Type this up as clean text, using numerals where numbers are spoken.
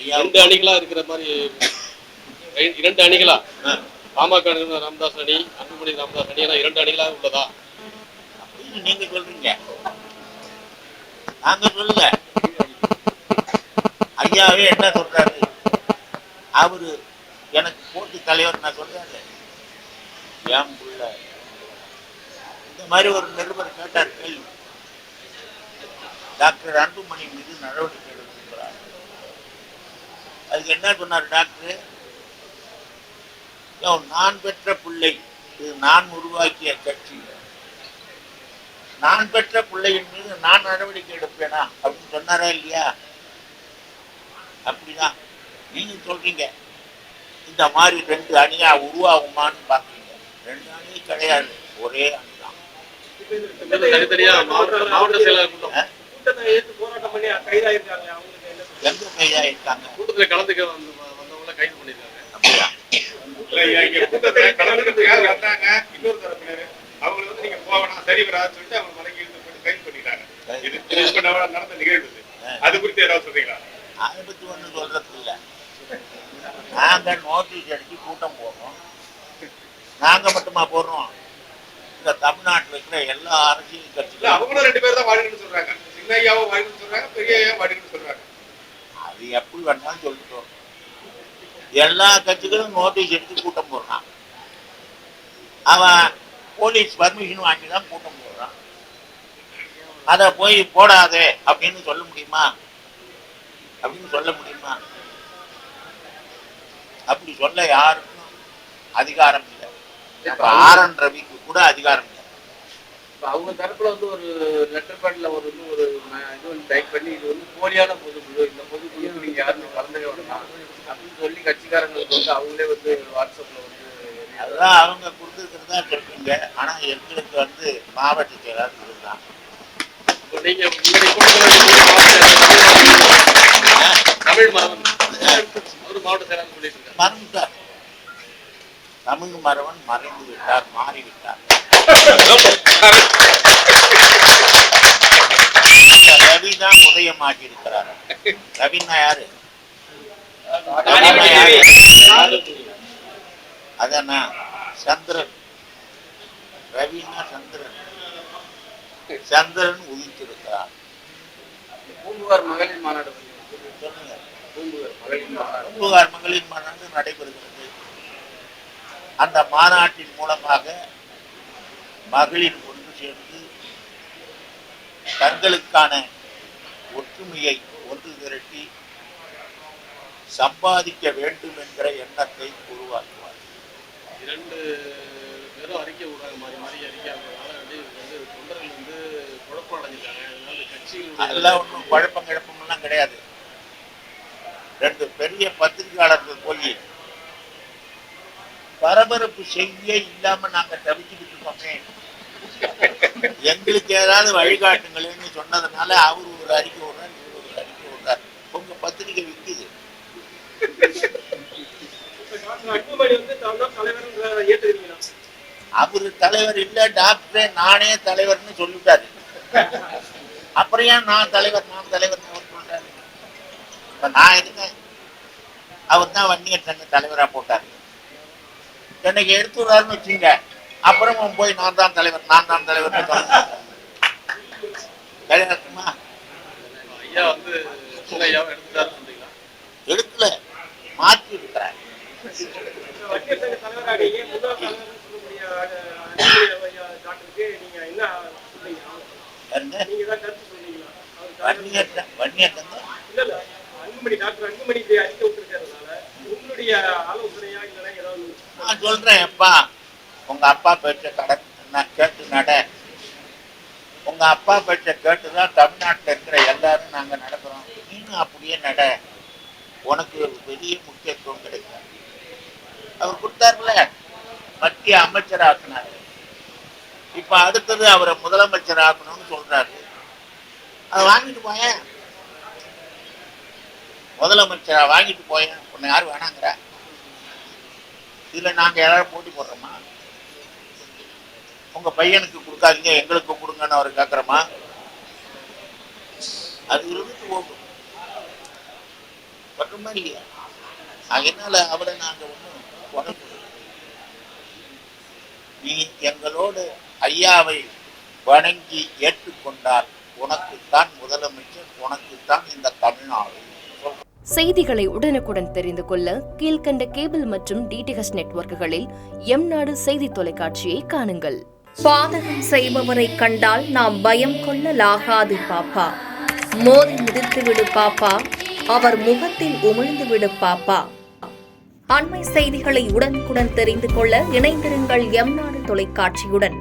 2 அணிகளா இருக்கிற மாதிரி 2 அணிகளா பாமக ராமதாஸ் அணி, அன்புமணி ராமதாஸ் அணி எல்லாம் 2 அணிகளா உள்ளதா அப்படின்னு நீங்க சொல்றீங்க, நாங்க சொல்லல. ஐயாவே என்ன சொல்றாரு, அவரு எனக்கு போட்டி தலைவர் நான் சொல்றாரு. ஏன் புள்ள இந்த மாதிரி ஒரு நிருபர் கேட்டார் கேள்வி, டாக்டர் அன்புமணி மீது நடவடிக்கை எடுக்கிறார். அதுக்கு என்ன சொன்னார் டாக்டர், நான் பெற்ற பிள்ளை, இது நான் உருவாக்கிய கட்சி, நான் பெற்ற பிள்ளையின் மீது நான் நடவடிக்கை எடுப்பேனா அப்படின்னு சொன்னாரா இல்லையா? அப்படிதான் நீங்க சொல்றீங்க. இந்த மாதிரி 2 அணியா உருவாகுமான்னு பாக்குறீங்க. 2 அணி கிடையாது, ஒரே அணிதான். எங்க கைதாயிருக்காங்க? கூட்டத்துல கலந்துக்க வந்தவங்க கைது பண்ணிருக்காங்க. அப்படியா? இன்னொரு தரப்பினர் அவங்க வந்து நீங்க போகணும் சரி வராதுன்னு சொல்லிட்டு அவங்க மலைக்கு இழுத்து போட்டு கைது பண்ணிட்டாங்க. இது நடந்த நிகழ்வு, அது குறித்து ஏதாவது சொல்றீங்களா? அதை பத்தி ஒண்ணும் சொல்றது இல்லை. நாங்க நோட்டீஸ் அடிச்சு கூட்டம் போடுறோம். நாங்க மட்டுமா போடுறோம், இந்த தமிழ்நாட்டில் இருக்கிற எல்லா அரசியல் கட்சிகளும். அவங்களும் 2 பேர் தான் வாழ்க்கை சொல்றாங்க, சின்னையாவும் வாழ்க்கை சொல்றாங்க, பெரியையாவும் வாழ்க்கை சொல்றாங்க. அது எப்படி வேணாலும் சொல்லிட்டோம். எல்லா கட்சிகளும் நோட்டீஸ் எடுத்து கூட்டம் போடுறான். அவன் போலீஸ் பர்மிஷன் வாங்கி தான் கூட்டம் போடுறான். அதை போய் போடாதே அப்படின்னு சொல்ல முடியுமா? அப்படின்னு சொல்ல முடியுமா? அப்படி சொல்ல யாருக்கும் அதிகாரம் இல்லை. ஆர்.என். ரவிக்கு கூட அதிகாரம் இல்லை. அவங்க தரப்புல வந்து ஒரு லெட்டர் பேட்ல ஒரு இது டைப் பண்ணி, இது வந்து போலியான பொதுக்குழு, இந்த பொதுக்குழு நீங்க யாருன்னு கலந்துக்க வேண்டாம் அப்படின்னு சொல்லி கட்சிக்காரங்களுக்கு வந்து அவங்களே வந்து வாட்ஸ்அப்ல வந்து அதுதான் அவங்க கொடுத்துருக்கிறதா சொல்றீங்க. ஆனா எங்களுக்கு வந்து மாவட்ட செயலாளர் இதுதான். நீங்க தமிழ் மரவன் ஒரு மாவட்ட செயலாளர் சொல்லிட்டு இருக்காரு. மறந்துட்டார். தமிழ் மரவன் மறைந்து விட்டார், மாறிவிட்டார். ரவி தான் உதயமாகி இருக்கிறார். ரவின்னா யாரு? அதானா சந்திரன். ரவின்னா சந்திரன். சந்திரன் உதித்திருக்கிறார். பூம்புகார் மகளிர் மாநாடு சொல்லுங்க. பூம்புகார் மகளிர் மாநாடு நடைபெறுகிறது. அந்த மாநாட்டின் மூலமாக மகளிர் ஒன்று சேர்ந்து தங்களுக்கான ஒற்றுமையை ஒன்று திரட்டி சம்பாதிக்க வேண்டும் என்கிற எண்ணத்தை உருவாக்குவார். 2 பேரும் அறிக்கை விடுறாங்க, மாறி மாறி அறிக்கை. தொண்டர்கள் வந்து குழப்பம் அடைஞ்சிருக்காங்க. அதனால கட்சிகள் அதெல்லாம் ஒன்றும் குழப்பம் கிடையாது. 2 பெரிய பத்திரிகையாளர்கள் போய் பரபரப்பு செய்தியே இல்லாம நாங்க தவிச்சுக்கிட்டு இருக்கோமே, எங்களுக்கு ஏதாவது வழிகாட்டுங்களேன்னு சொன்னதுனால அவர் ஒரு அறிக்கை விடுறார், இவர் ஒரு அறிக்கை விடுறார். உங்க பத்திரிகை விற்குது. அவரு தலைவர் இல்ல, டாக்டரே நானே தலைவர்னு சொல்லிட்டாரு. அப்புறம் ஏன் நான் தலைவர் அவர் சொல்றாரு? நான் இருக்கேன். அவர் தான் வன்னியர் சங்க தலைவரா போட்டாரு. என்னைக்கு எடுத்துறாருன்னு வச்சுங்க, அப்புறம் போய் நான் தான் தலைவர் கிடையாதுமா. ஐயா வந்து எடுக்கல, மாற்றி இருக்கிறார். நான் சொல்றேன், அப்பா உங்க அப்பா பேச்ச கேட்டு நட. உங்க அப்பா பேச்ச கேட்டுதான் தமிழ்நாட்டில் இருக்கிற எல்லாரும் நாங்க நடக்கிறோம். நீனும் அப்படியே நட, உனக்கு ஒரு பெரிய முக்கியத்துவம் கிடைக்கும். அவர் கொடுத்தாருல, மத்திய அமைச்சர் ஆக்குனாரு. இப்ப அடுத்தது அவரை முதலமைச்சர் ஆக்கணும்னு சொல்றாரு. அதை வாங்கிட்டு போயேன், முதலமைச்சரா வாங்கிட்டு போயேன். உன்னை யாரும் வேணாங்கிற? இதுல நாங்க யாராவது போட்டி போடுறோமா? உங்க பையனுக்கு கொடுக்காதீங்க, எங்களுக்கு கொடுங்கன்னு அவர் கேட்கிறோமா? அது இருந்துட்டு போகும். சொல்றோமா இல்லையா? அதனால அவரை நாங்க ஒன்றும் உடம்பு நீ எங்களோடு ஐயாவை வணங்கி ஏற்றுக்கொண்டால் உனக்குத்தான் முதலமைச்சர், உனக்குத்தான் இந்த தமிழ்நாடு. செய்திகளை உடனுக்குடன் தெரிந்து கொள்ள கீழ்க்கண்ட கேபிள் மற்றும் டிடிஹெச் நெட்வொர்க்குகளில் எம்நாடு செய்தி தொலைக்காட்சியை காணுங்கள். பாதகம் செய்பவரை கண்டால் நாம் பயம் கொள்ளலாகாது பாப்பா. மோதி மிதித்து விடு பாப்பா, அவர் முகத்தில் உமிழ்ந்து விடு பாப்பா. அண்மை செய்திகளை உடனுக்குடன் தெரிந்து கொள்ள இணைந்திருங்கள் எம்நாடு தொலைக்காட்சியுடன்.